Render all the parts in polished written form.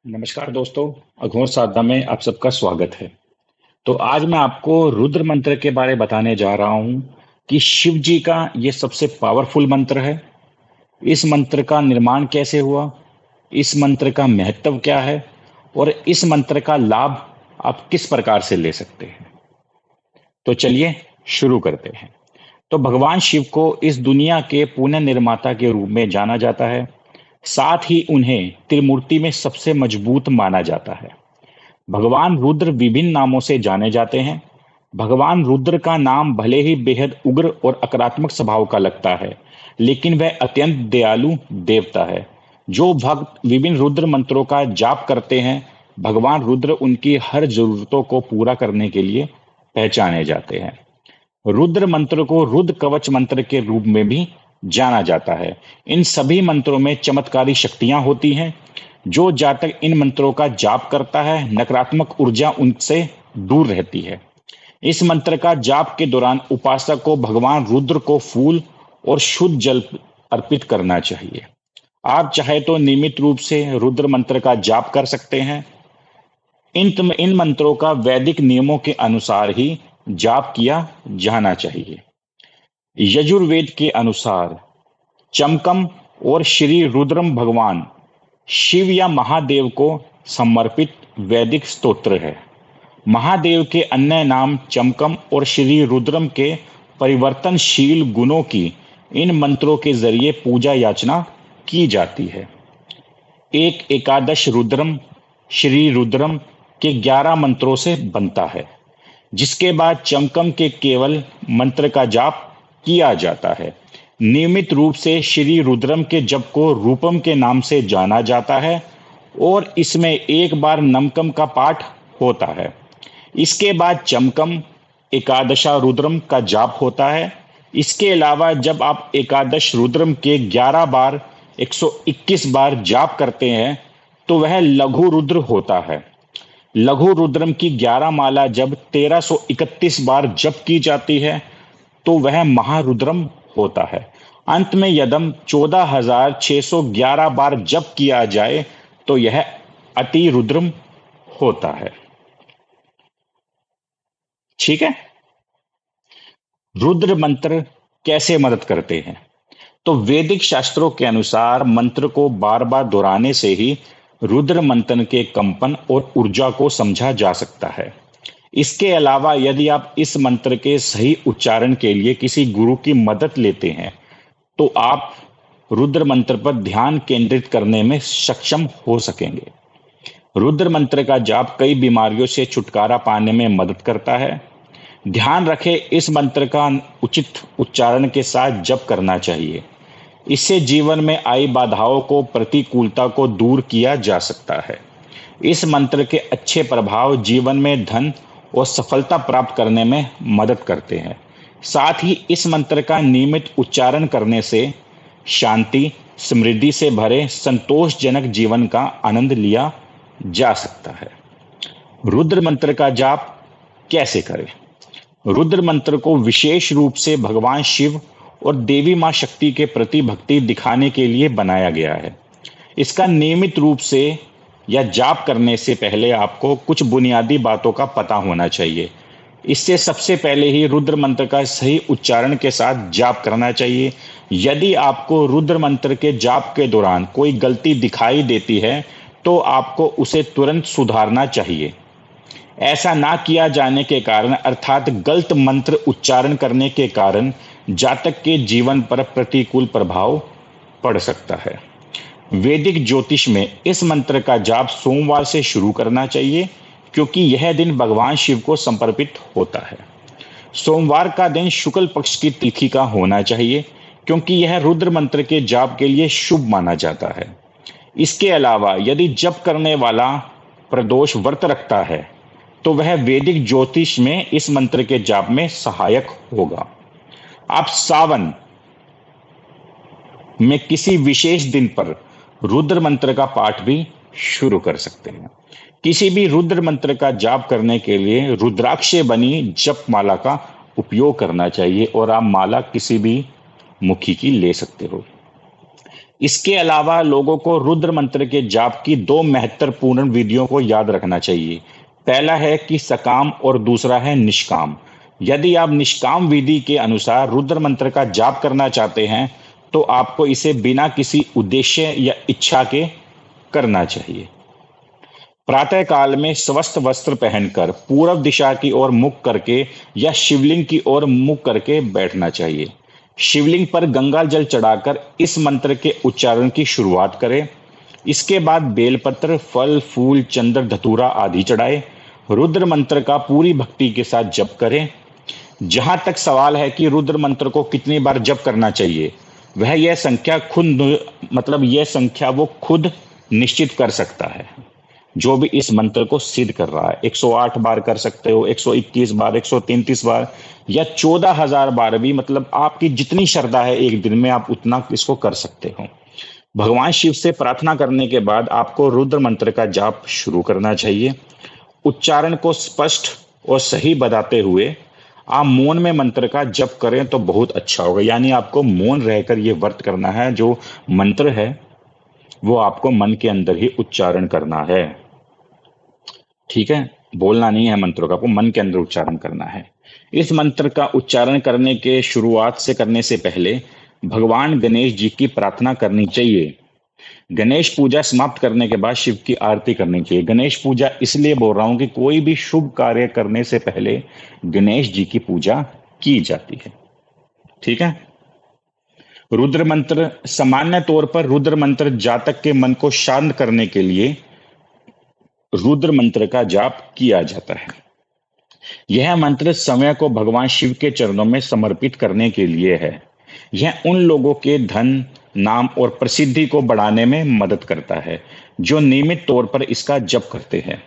नमस्कार दोस्तों। अघोर साधना में आप सबका स्वागत है। तो आज मैं आपको रुद्र मंत्र के बारे में बताने जा रहा हूं कि शिव जी का ये सबसे पावरफुल मंत्र है। इस मंत्र का निर्माण कैसे हुआ, इस मंत्र का महत्व क्या है और इस मंत्र का लाभ आप किस प्रकार से ले सकते हैं। तो चलिए शुरू करते हैं। तो भगवान शिव को इस दुनिया के पुनर्निर्माता के रूप में जाना जाता है। साथ ही उन्हें त्रिमूर्ति में सबसे मजबूत माना जाता है। भगवान रुद्र विभिन्न नामों से जाने जाते हैं। भगवान रुद्र का नाम भले ही बेहद उग्र और आक्रामक स्वभाव का लगता है, लेकिन वह अत्यंत दयालु देवता है। जो भक्त विभिन्न रुद्र मंत्रों का जाप करते हैं, भगवान रुद्र उनकी हर जरूरतों को पूरा करने के लिए पहचाने जाते हैं। रुद्र मंत्र को रुद्र कवच मंत्र के रूप में भी जाना जाता है। इन सभी मंत्रों में चमत्कारी शक्तियां होती हैं। जो जातक इन मंत्रों का जाप करता है, नकारात्मक ऊर्जा उनसे दूर रहती है। इस मंत्र का जाप के दौरान उपासक को भगवान रुद्र को फूल और शुद्ध जल अर्पित करना चाहिए। आप चाहे तो नियमित रूप से रुद्र मंत्र का जाप कर सकते हैं। इन मंत्रों का वैदिक नियमों के अनुसार ही जाप किया जाना चाहिए। यजुर्वेद के अनुसार चमकम और श्री रुद्रम भगवान शिव या महादेव को समर्पित वैदिक स्तोत्र है। महादेव के अन्य नाम चमकम और श्री रुद्रम के परिवर्तनशील गुणों की इन मंत्रों के जरिए पूजा याचना की जाती है। एक एकादश रुद्रम श्री रुद्रम के 11 मंत्रों से बनता है, जिसके बाद चमकम के केवल मंत्र का जाप किया जाता है। नियमित रूप से श्री रुद्रम के जप को रूपम के नाम से जाना जाता है और इसमें एक बार नमकम का पाठ होता है। इसके बाद चमकम एकादशा रुद्रम का जाप होता है। इसके अलावा जब आप एकादश रुद्रम के 11 बार 121 बार जाप करते हैं तो वह लघु रुद्र होता है। लघु रुद्रम की 11 माला जब 1331 बार जप की जाती है तो वह महारुद्रम होता है। अंत में यदम 14,611 बार जप किया जाए तो यह अति रुद्रम होता है। ठीक है। रुद्र मंत्र कैसे मदद करते हैं? तो वैदिक शास्त्रों के अनुसार मंत्र को बार बार दोहराने से ही रुद्र मंथन के कंपन और ऊर्जा को समझा जा सकता है। इसके अलावा यदि आप इस मंत्र के सही उच्चारण के लिए किसी गुरु की मदद लेते हैं तो आप रुद्र मंत्र पर ध्यान केंद्रित करने में सक्षम हो सकेंगे। रुद्र मंत्र का जाप कई बीमारियों से छुटकारा पाने में मदद करता है। ध्यान रखें, इस मंत्र का उचित उच्चारण के साथ जप करना चाहिए। इससे जीवन में आई बाधाओं को, प्रतिकूलता को दूर किया जा सकता है। इस मंत्र के अच्छे प्रभाव जीवन में धन और सफलता प्राप्त करने में मदद करते हैं। साथ ही इस मंत्र का नियमित उच्चारण करने से शांति, समृद्धि से भरे संतोषजनक जीवन का आनंद लिया जा सकता है। रुद्र मंत्र का जाप कैसे करें? रुद्र मंत्र को विशेष रूप से भगवान शिव और देवी मां शक्ति के प्रति भक्ति दिखाने के लिए बनाया गया है। इसका नियमित रूप से या जाप करने से पहले आपको कुछ बुनियादी बातों का पता होना चाहिए। इससे सबसे पहले ही रुद्र मंत्र का सही उच्चारण के साथ जाप करना चाहिए। यदि आपको रुद्र मंत्र के जाप के दौरान कोई गलती दिखाई देती है तो आपको उसे तुरंत सुधारना चाहिए। ऐसा ना किया जाने के कारण अर्थात गलत मंत्र उच्चारण करने के कारण जातक के जीवन पर प्रतिकूल प्रभाव पड़ सकता है। वैदिक ज्योतिष में इस मंत्र का जाप सोमवार से शुरू करना चाहिए, क्योंकि यह दिन भगवान शिव को समर्पित होता है। सोमवार का दिन शुक्ल पक्ष की तिथि का होना चाहिए, क्योंकि यह रुद्र मंत्र के जाप के लिए शुभ माना जाता है। इसके अलावा यदि जप करने वाला प्रदोष व्रत रखता है तो वह वैदिक ज्योतिष में इस मंत्र के जाप में सहायक होगा। आप सावन में किसी विशेष दिन पर रुद्र मंत्र का पाठ भी शुरू कर सकते हैं। किसी भी रुद्र मंत्र का जाप करने के लिए रुद्राक्ष से बनी जप माला का उपयोग करना चाहिए और आप माला किसी भी मुखी की ले सकते हो। इसके अलावा लोगों को रुद्र मंत्र के जाप की दो महत्वपूर्ण विधियों को याद रखना चाहिए। पहला है कि सकाम और दूसरा है निष्काम। यदि आप निष्काम विधि के अनुसार रुद्र मंत्र का जाप करना चाहते हैं तो आपको इसे बिना किसी उद्देश्य या इच्छा के करना चाहिए। प्रातः काल में स्वस्थ वस्त्र पहनकर पूर्व दिशा की ओर मुख करके या शिवलिंग की ओर मुख करके बैठना चाहिए। शिवलिंग पर गंगा जल चढ़ाकर इस मंत्र के उच्चारण की शुरुआत करें। इसके बाद बेलपत्र, फल, फूल, चंद्र, धतूरा आदि चढ़ाए। रुद्र मंत्र का पूरी भक्ति के साथ जप करें। जहां तक सवाल है कि रुद्र मंत्र को कितनी बार जप करना चाहिए, वह यह संख्या यह संख्या वो खुद निश्चित कर सकता है, जो भी इस मंत्र को सिद्ध कर रहा है। 108 बार कर सकते हो, 121 बार, 133 बार या 14,000 बार भी, मतलब आपकी जितनी श्रद्धा है एक दिन में आप उतना इसको कर सकते हो। भगवान शिव से प्रार्थना करने के बाद आपको रुद्र मंत्र का जाप शुरू करना चाहिए। उच्चारण को स्पष्ट और सही बताते हुए आप मौन में मंत्र का जप करें तो बहुत अच्छा होगा। यानी आपको मौन रहकर ये व्रत करना है। जो मंत्र है वो आपको मन के अंदर ही उच्चारण करना है। ठीक है, बोलना नहीं है मंत्रों का, आपको मन के अंदर उच्चारण करना है। इस मंत्र का उच्चारण करने के शुरुआत से करने से पहले भगवान गणेश जी की प्रार्थना करनी चाहिए। गणेश पूजा समाप्त करने के बाद शिव की आरती करनी चाहिए। गणेश पूजा इसलिए बोल रहा हूं कि कोई भी शुभ कार्य करने से पहले गणेश जी की पूजा की जाती है। ठीक है। रुद्र मंत्र, सामान्य तौर पर रुद्र मंत्र जातक के मन को शांत करने के लिए रुद्र मंत्र का जाप किया जाता है। यह मंत्र समय को भगवान शिव के चरणों में समर्पित करने के लिए है। यह उन लोगों के धन, नाम और प्रसिद्धि को बढ़ाने में मदद करता है जो नियमित तौर पर इसका जप करते हैं।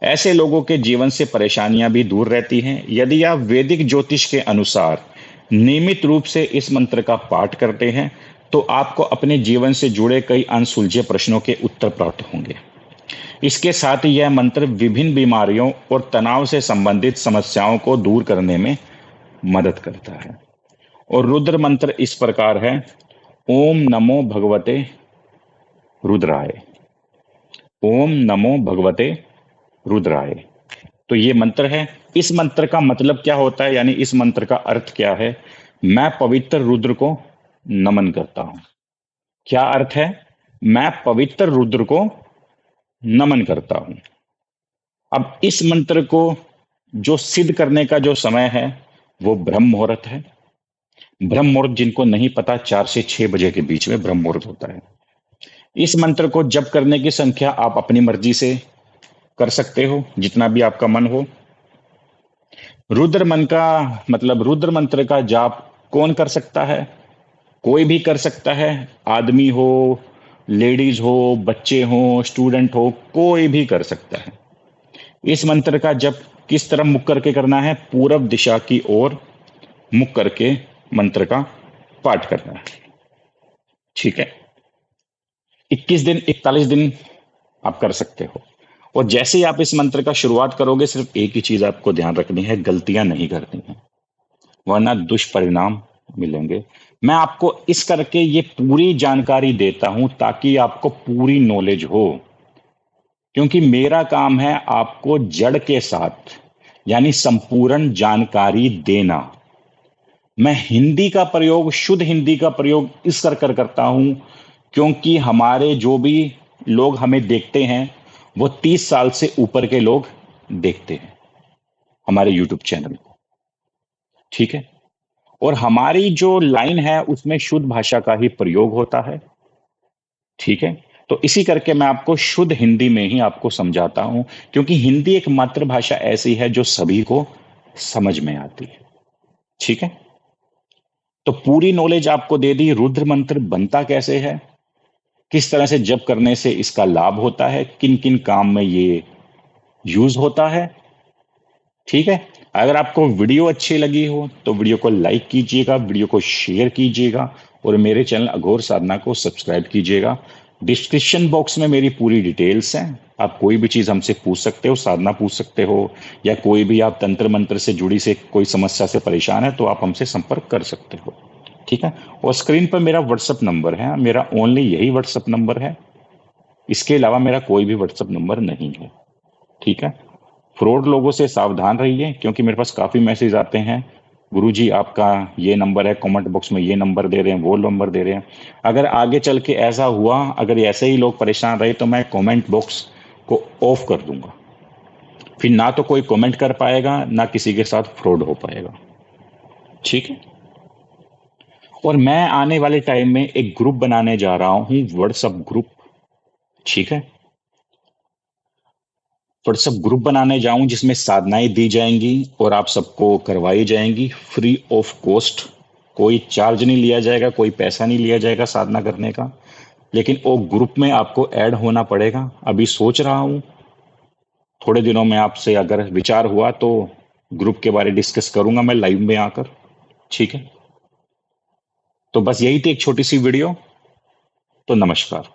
ऐसे लोगों के जीवन से परेशानियां भी दूर रहती हैं। यदि आप वैदिक ज्योतिष के अनुसार नियमित रूप से इस मंत्र का पाठ करते हैं तो आपको अपने जीवन से जुड़े कई अनसुलझे प्रश्नों के उत्तर प्राप्त होंगे। इसके साथ ही यह मंत्र विभिन्न बीमारियों और तनाव से संबंधित समस्याओं को दूर करने में मदद करता है। और रुद्र मंत्र इस प्रकार है: ओम नमो भगवते रुद्राय। ओम नमो भगवते रुद्राय। तो ये मंत्र है। इस मंत्र का मतलब क्या होता है, यानी इस मंत्र का अर्थ क्या है? मैं पवित्र रुद्र को नमन करता हूं। क्या अर्थ है? मैं पवित्र रुद्र को नमन करता हूं। अब इस मंत्र को जो सिद्ध करने का जो समय है वो ब्रह्म मुहूर्त है। ब्रह्म मुहूर्त जिनको नहीं पता, 4 से 6 बजे के बीच में ब्रह्म मुहूर्त होता है। इस मंत्र को जप करने की संख्या आप अपनी मर्जी से कर सकते हो, जितना भी आपका मन हो। रुद्र मंत्र का जाप कौन कर सकता है? कोई भी कर सकता है। आदमी हो, लेडीज हो, बच्चे हो, स्टूडेंट हो, कोई भी कर सकता है। इस मंत्र का जप किस तरफ मुख करके करना है? पूरब दिशा की ओर मुख करके मंत्र का पाठ करना है। ठीक है। 21 दिन, 41 दिन आप कर सकते हो। और जैसे ही आप इस मंत्र का शुरुआत करोगे, सिर्फ एक ही चीज आपको ध्यान रखनी है, गलतियां नहीं करनी है, वरना दुष्परिणाम मिलेंगे। मैं आपको इस करके ये पूरी जानकारी देता हूं ताकि आपको पूरी नॉलेज हो, क्योंकि मेरा काम है आपको जड़ के साथ यानी संपूर्ण जानकारी देना। मैं हिंदी का प्रयोग, शुद्ध हिंदी का प्रयोग इस कर करता हूं क्योंकि हमारे जो भी लोग हमें देखते हैं वो 30 साल से ऊपर के लोग देखते हैं हमारे यूट्यूब चैनल को। ठीक है। और हमारी जो लाइन है उसमें शुद्ध भाषा का ही प्रयोग होता है। ठीक है। तो इसी करके मैं आपको शुद्ध हिंदी में ही आपको समझाता हूं, क्योंकि हिंदी एक मातृभाषा ऐसी है जो सभी को समझ में आती है। ठीक है। तो पूरी नॉलेज आपको दे दी। रुद्र मंत्र बनता कैसे है, किस तरह से जप करने से इसका लाभ होता है, किन किन काम में ये यूज होता है। ठीक है। अगर आपको वीडियो अच्छी लगी हो तो वीडियो को लाइक कीजिएगा, वीडियो को शेयर कीजिएगा और मेरे चैनल अघोर साधना को सब्सक्राइब कीजिएगा। डिस्क्रिप्शन बॉक्स में मेरी पूरी डिटेल्स हैं। आप कोई भी चीज हमसे पूछ सकते हो, साधना पूछ सकते हो, या कोई भी आप तंत्र मंत्र से जुड़ी से कोई समस्या से परेशान है तो आप हमसे संपर्क कर सकते हो। ठीक है। और स्क्रीन पर मेरा व्हाट्सएप नंबर है, मेरा ओनली यही व्हाट्सएप नंबर है, इसके अलावा मेरा कोई भी व्हाट्सएप नंबर नहीं है। ठीक है। फ्रॉड लोगों से सावधान रहिए, क्योंकि मेरे पास काफ़ी मैसेज आते हैं, गुरुजी आपका ये नंबर है, कमेंट बॉक्स में ये नंबर दे रहे हैं, वो नंबर दे रहे हैं। अगर आगे चल के ऐसा हुआ, अगर ऐसे ही लोग परेशान रहे, तो मैं कमेंट बॉक्स को ऑफ कर दूंगा। फिर ना तो कोई कमेंट कर पाएगा, ना किसी के साथ फ्रॉड हो पाएगा। ठीक है। और मैं आने वाले टाइम में एक ग्रुप बनाने जा रहा हूँ, व्हाट्सएप ग्रुप। ठीक है। व्हाट्सएप ग्रुप बनाने जाऊं जिसमें साधनाएं दी जाएंगी और आप सबको करवाई जाएंगी फ्री ऑफ कॉस्ट। कोई चार्ज नहीं लिया जाएगा, कोई पैसा नहीं लिया जाएगा साधना करने का। लेकिन वो ग्रुप में आपको ऐड होना पड़ेगा। अभी सोच रहा हूँ, थोड़े दिनों में आपसे अगर विचार हुआ तो ग्रुप के बारे डिस्कस करूंगा मैं लाइव में आकर। ठीक है। तो बस यही थी एक छोटी सी वीडियो। तो नमस्कार।